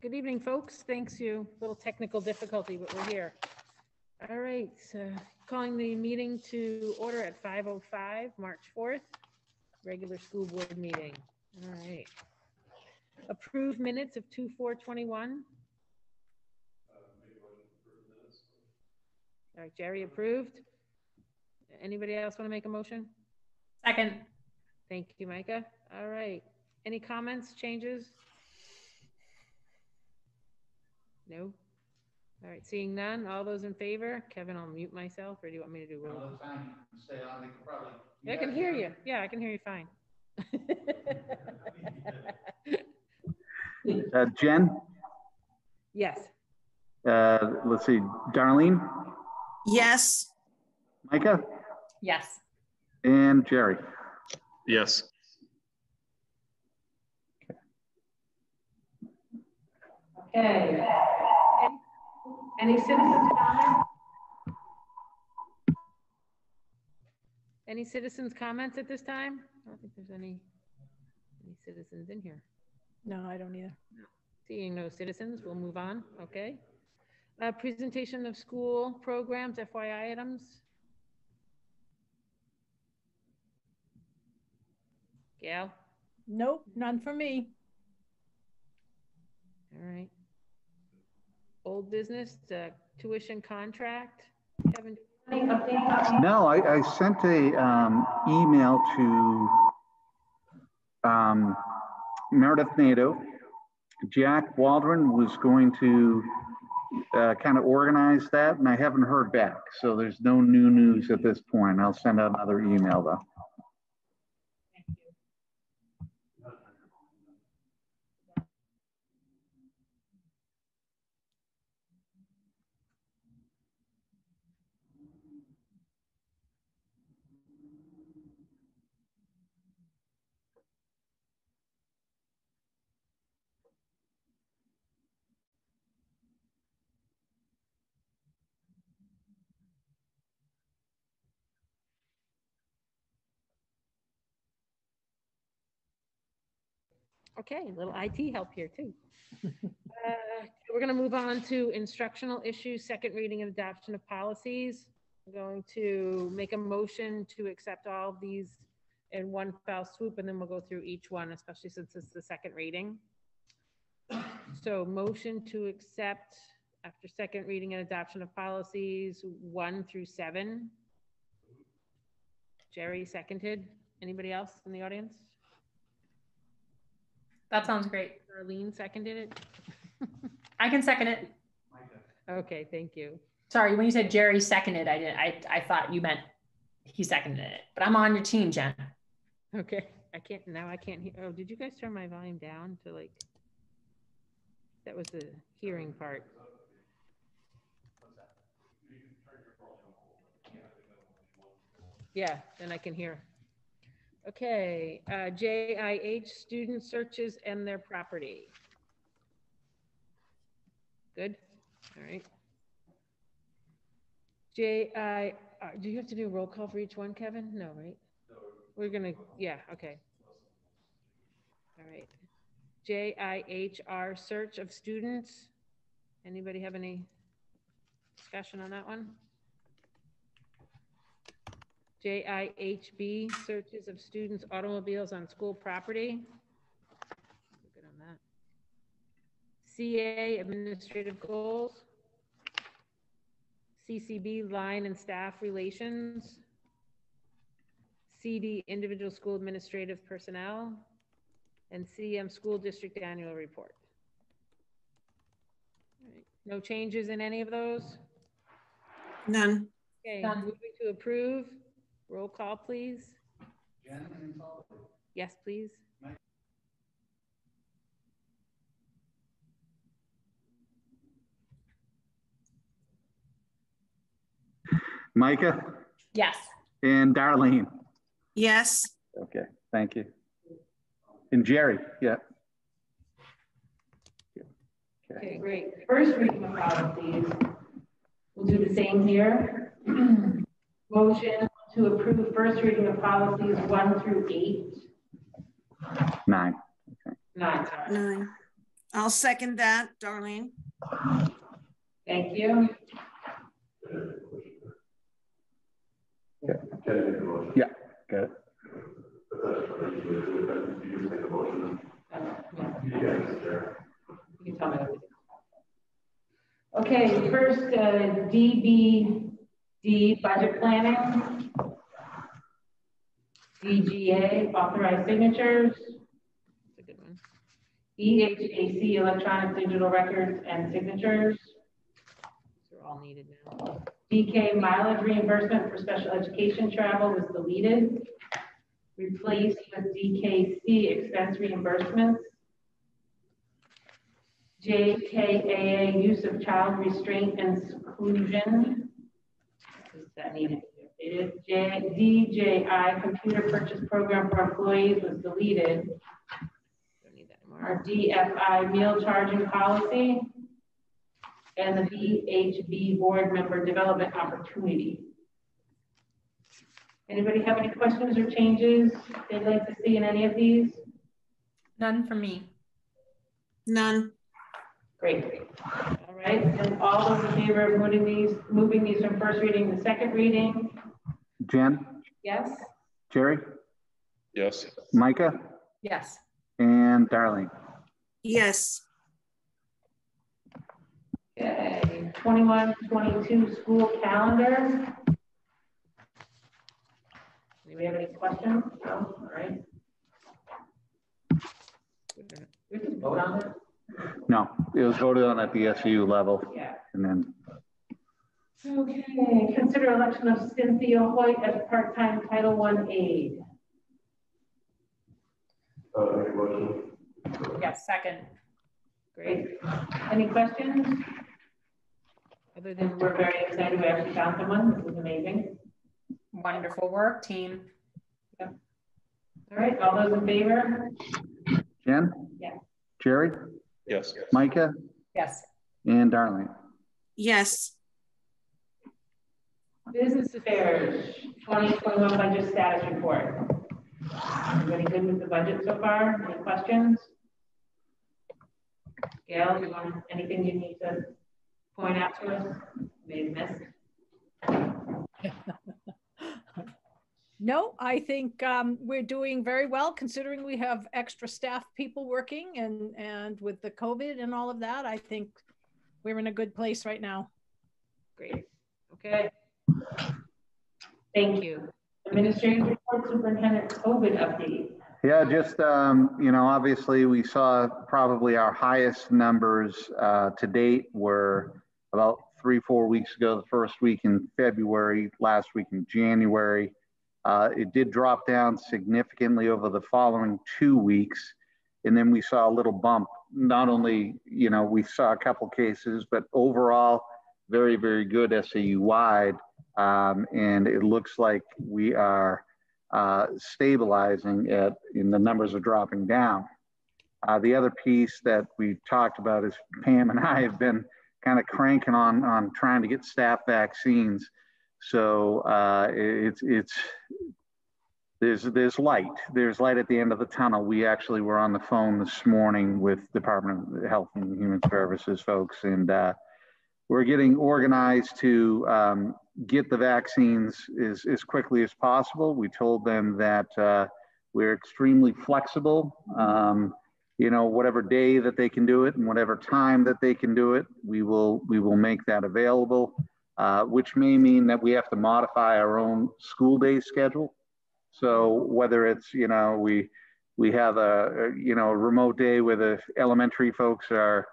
Good evening, folks. Thanks you. Little technical difficulty, but we're here. All right, calling the meeting to order at 5:05, March 4th, regular school board meeting. All right. Approved minutes of 2/4/21. All right, Jerry approved. Anybody else want to make a motion? Second. Thank you, Micah. All right. Any comments, changes? No? All right, seeing none. All those in favor? Kevin, I'll mute myself, or do you want me to do roll? No, fine. Stay on. They can probably. I can hear you. Yeah, I can hear you fine. Jen? Yes. Let's see, Darlene? Yes. Micah? Yes. And Jerry? Yes. Okay. Any citizens comments? Any citizens comments at this time? I don't think there's any citizens in here. No, I don't either. Seeing no citizens, we'll move on. Okay. Presentation of school programs, FYI items. Gail? Nope, none for me. All right. Old business, tuition contract. Kevin, any updates? No, I sent a email to Meredith Nadeau. Jack Waldron was going to kind of organize that, and I haven't heard back. So there's no new news at this point. I'll send out another email though. Okay, a little IT help here too. We're going to move on to instructional issues, second reading and adoption of policies. I'm going to make a motion to accept all of these in one fell swoop, and then we'll go through each one, especially since it's the second reading. So motion to accept after second reading and adoption of policies 1 through 7. Jerry seconded. Anybody else in the audience? That sounds great. Arlene seconded it. I can second it. Okay, thank you. Sorry, when you said Jerry seconded, I thought you meant he seconded it, but I'm on your team, Jen. Okay, I can't hear. Oh, did you guys turn my volume down to like, that was the hearing part. Yeah, then I can hear. Okay, JIH student searches and their property. Good, all right. Do you have to do a roll call for each one, Kevin? No, right? We're gonna, yeah, okay. All right. JIHR search of students. Anybody have any discussion on that one? JIHB searches of students' automobiles on school property. Good on that. CA administrative goals. CCB line and staff relations. CD individual school administrative personnel. And CM school district annual report. All right. No changes in any of those? None. Okay, None. moving to approve. Roll call, please. Jen? Yes, please. Micah? Yes. And Darlene? Yes. Okay, thank you. And Jerry, yeah. Okay, great. First reading of policies. We'll do the same here. Motion to approve first reading of policies 1 through 8. 9. Okay. 9, sorry. 9. I'll second that, Darlene. Thank you. Yeah, got it. You can tell me what to do. Okay, first, DBD, budget planning. DGA, authorized signatures. That's a good one. EHAC, electronic digital records and signatures. These are all needed now. DK, mileage reimbursement for special education travel was deleted. Replaced with DKC, expense reimbursements. JKAA, use of child restraint and seclusion. Is that needed? It is DJI, computer purchase program for employees was deleted. Don't need that anymore. Our DFI, meal charging policy. And the VHB board member development opportunity. Anybody have any questions or changes they'd like to see in any of these? None for me. None. Great. All right, and all those in favor of moving these from first reading to second reading? Jen, Yes? Jerry, Yes. Micah, Yes. and Darlene. Yes. Okay, 21-22 school calendar. Do we have any questions? No, all right. We can vote on it. No, it was voted on at the SU level, Yeah. and then Okay, consider election of Cynthia Hoyt as part-time Title I aide. Make a motion. Yes, second. Great. Any questions? Other than we're very excited we actually found someone. This is amazing. Wonderful work, team. All right, all those in favor? Jen, Yes. Jerry, Yes. Micah, Yes. and Darlene. Yes. Business affairs, 2021 budget status report. Everybody good with the budget so far? Any questions? Gail, you want anything you need to point out to us? May have missed. No, I think we're doing very well considering we have extra staff people working and with the COVID and all of that, I think we're in a good place right now. Great. Okay. Thank you. Administrative report, superintendent COVID update. Yeah, just, you know, obviously we saw probably our highest numbers to date were about 3-4 weeks ago, the first week in February, last week in January. It did drop down significantly over the following 2 weeks. And then we saw a little bump. Not only, you know, we saw a couple cases, but overall, very, very good SAU wide. And it looks like we are stabilizing and the numbers are dropping down. The other piece that we talked about is Pam and I have been kind of cranking on trying to get staff vaccines. So there's light. There's light at the end of the tunnel. We actually were on the phone this morning with Department of Health and Human Services folks, and we're getting organized to get the vaccines as quickly as possible. We told them that we're extremely flexible. You know, whatever day that they can do it and whatever time that they can do it, we will make that available. Which may mean that we have to modify our own school day schedule. So whether it's, you know, we have a remote day where the elementary folks are,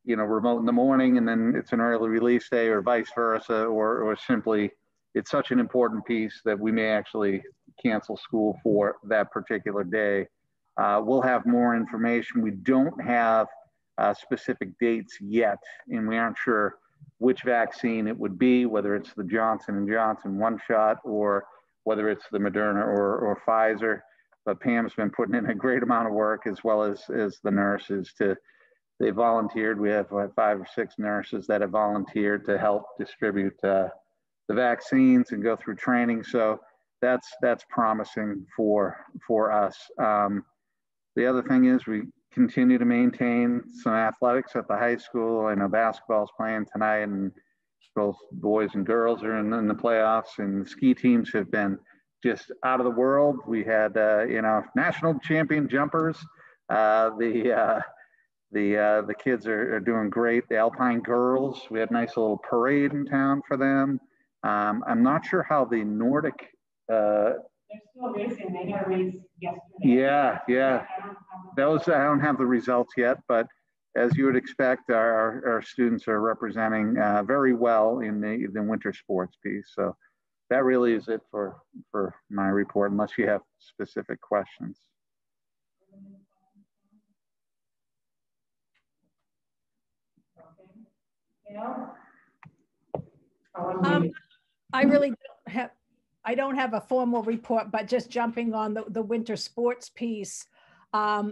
you know, remote in the morning and then it's an early release day or vice versa, or simply it's such an important piece that we may actually cancel school for that particular day. We'll have more information. We don't have specific dates yet, and we aren't sure which vaccine it would be, whether it's the Johnson & Johnson one shot or whether it's the Moderna or Pfizer. But Pam's been putting in a great amount of work, as well as the nurses. They volunteered. We have 5 or 6 nurses that have volunteered to help distribute the vaccines and go through training. So that's promising for us. The other thing is we continue to maintain some athletics at the high school. I know basketball's playing tonight, and both boys and girls are in the playoffs, and the ski teams have been just out of the world. We had, national champion jumpers. The kids are doing great. The Alpine girls, we had a nice little parade in town for them. I'm not sure how the Nordic. They're still racing. They got a race yesterday. Yeah. Those, I don't have the results yet, but as you would expect, our students are representing very well in the winter sports piece. So that really is it for my report, unless you have specific questions. I really don't have a formal report, but just jumping on the winter sports piece,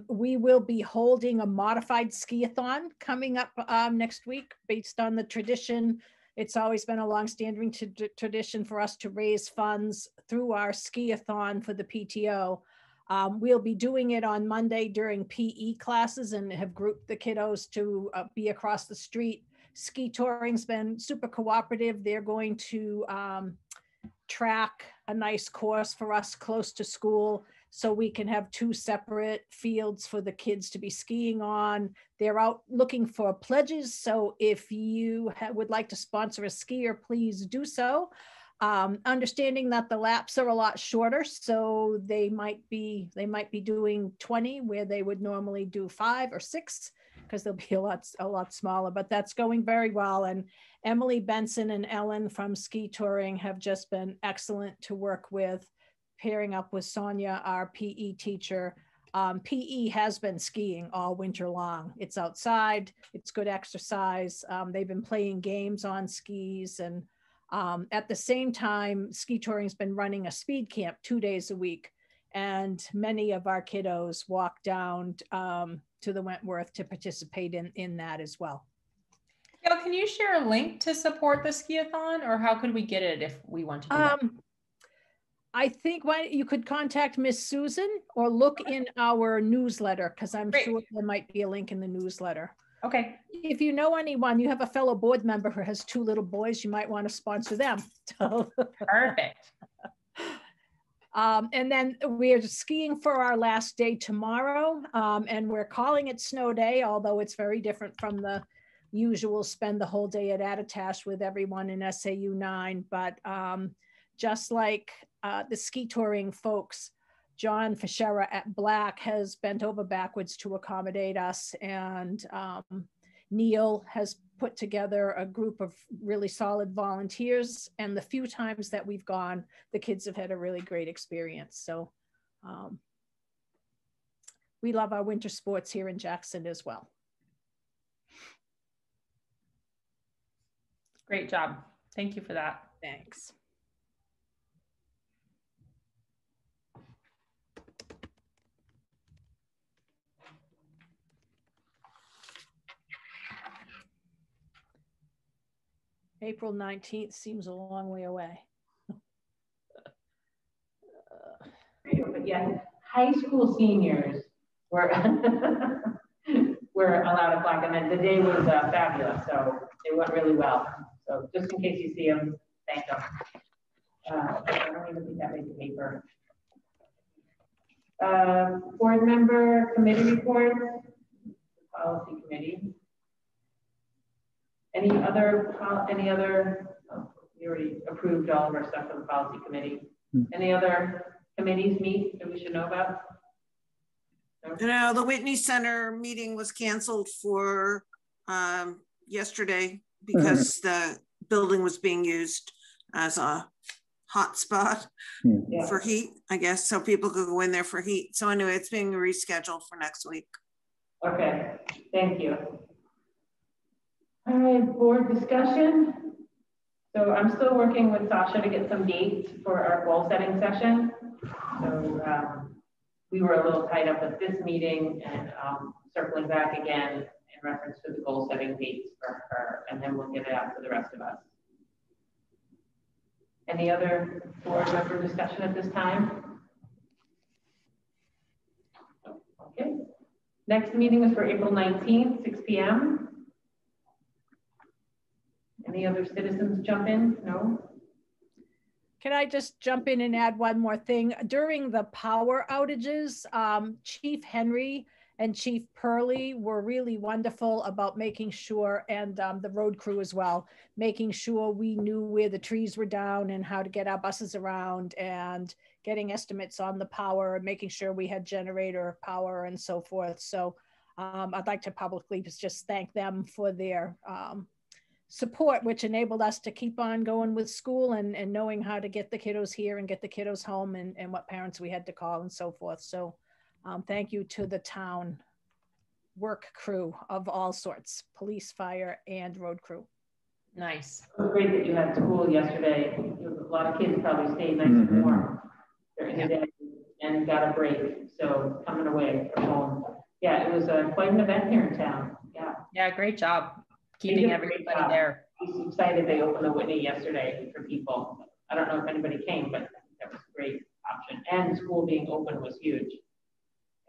we will be holding a modified ski-a-thon coming up next week based on the tradition. It's always been a long-standing tradition for us to raise funds through our ski-a-thon for the PTO. We'll be doing it on Monday during PE classes and have grouped the kiddos to be across the street. Ski touring's been super cooperative. They're going to track a nice course for us close to school so we can have 2 separate fields for the kids to be skiing on. They're out looking for pledges. So if you would like to sponsor a skier, please do so. Understanding that the laps are a lot shorter, so they might be doing 20 where they would normally do 5 or 6, because they'll be a lot smaller, but that's going very well. And Emily Benson and Ellen from Ski Touring have just been excellent to work with, pairing up with Sonia, our PE teacher. PE has been skiing all winter long. It's outside, it's good exercise. They've been playing games on skis, and at the same time, Ski Touring's been running a speed camp 2 days a week. And many of our kiddos walk down to the Wentworth to participate in that as well. Gail, can you share a link to support the ski-a-thon, or how could we get it if we want to do that? I think you could contact Miss Susan or look in our newsletter, because I'm sure there might be a link in the newsletter. Okay. If you know anyone, you have a fellow board member who has 2 little boys, you might want to sponsor them. Perfect. And then we're skiing for our last day tomorrow, and we're calling it Snow Day, although it's very different from the usual spend the whole day at Attitash with everyone in SAU 9. But just like the Ski Touring folks, John Fischera at Black has bent over backwards to accommodate us, and Neil has put together a group of really solid volunteers, and the few times that we've gone, the kids have had a really great experience. So we love our winter sports here in Jackson as well. Great job. Thank you for that. Thanks. April 19th seems a long way away. But yes, high school seniors were were allowed to flag, and then the day was fabulous, so it went really well. So just in case you see them, thank them. I don't even think that made the paper. Board member committee reports, policy committee. Any other, we already approved all of our stuff for the policy committee. Any other committees meet that we should know about? No, the Whitney Center meeting was canceled for yesterday because the building was being used as a hot spot for heat, I guess. So people could go in there for heat. So anyway, it's being rescheduled for next week. Okay, thank you. All right, board discussion. So I'm still working with Sasha to get some dates for our goal setting session. So we were a little tied up at this meeting, and circling back again in reference to the goal setting dates for her, and then we'll get it out to the rest of us. Any other board member discussion at this time? Okay. Next meeting is for April 19th, 6 p.m. Any other citizens jump in? No? Can I just jump in and add one more thing? During the power outages, Chief Henry and Chief Purley were really wonderful about making sure, and the road crew as well, making sure we knew where the trees were down and how to get our buses around, and getting estimates on the power, making sure we had generator power and so forth. So I'd like to publicly just thank them for their support, which enabled us to keep on going with school and knowing how to get the kiddos here and get the kiddos home, and what parents we had to call and so forth. So thank you to the town work crew of all sorts, police, fire, and road crew. Nice. It was great that you had school yesterday. A lot of kids probably stayed nice and warm during the day and got a break. So coming away from home. Yeah, it was quite an event here in town. Yeah. Yeah, great job keeping everybody there. He's excited they opened the Whitney yesterday for people. I don't know if anybody came, but that was a great option. And school being open was huge.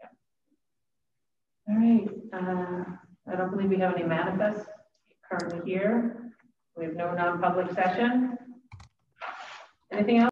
Yeah. All right. I don't believe we have any manifests currently here. We have no non-public session. Anything else?